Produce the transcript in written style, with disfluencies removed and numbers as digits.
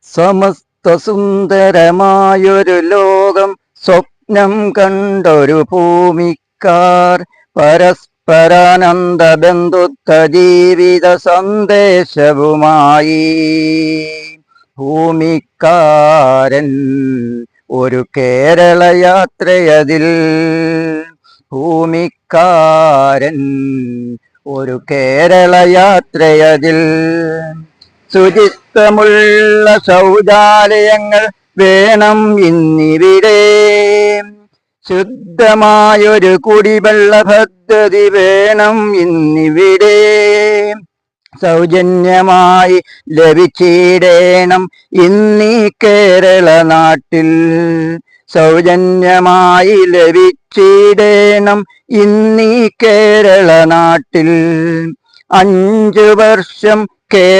സമസ്ത സുന്ദരമായൊരു ലോകം സ്വപ്നം കണ്ടൊരു ഭൂമിക്കാർ പരസ്പരാനന്ദ ബന്ധുത്വ ജീവിത സന്ദേശവുമായി ഭൂമിക്കാരൻ ഒരു കേരള യാത്രയതിൽ ഭൂമിക്കാരൻ ഒരു കേരള യാത്രയതിൽ ശുചിത്വമുള്ള ശൗചാലയങ്ങൾ വേണം ഇന്നിവിടെ ശുദ്ധമായൊരു കുടിവെള്ള പദ്ധതി വേണം ഇന്നിവിടെ സൗജന്യമായി ലഭിച്ചിടേണം ഇന്നീ കേരള നാട്ടിൽ സൗജന്യമായി ലഭിച്ചിടേണം ഇന്നീ കേരള നാട്ടിൽ 5 വർഷം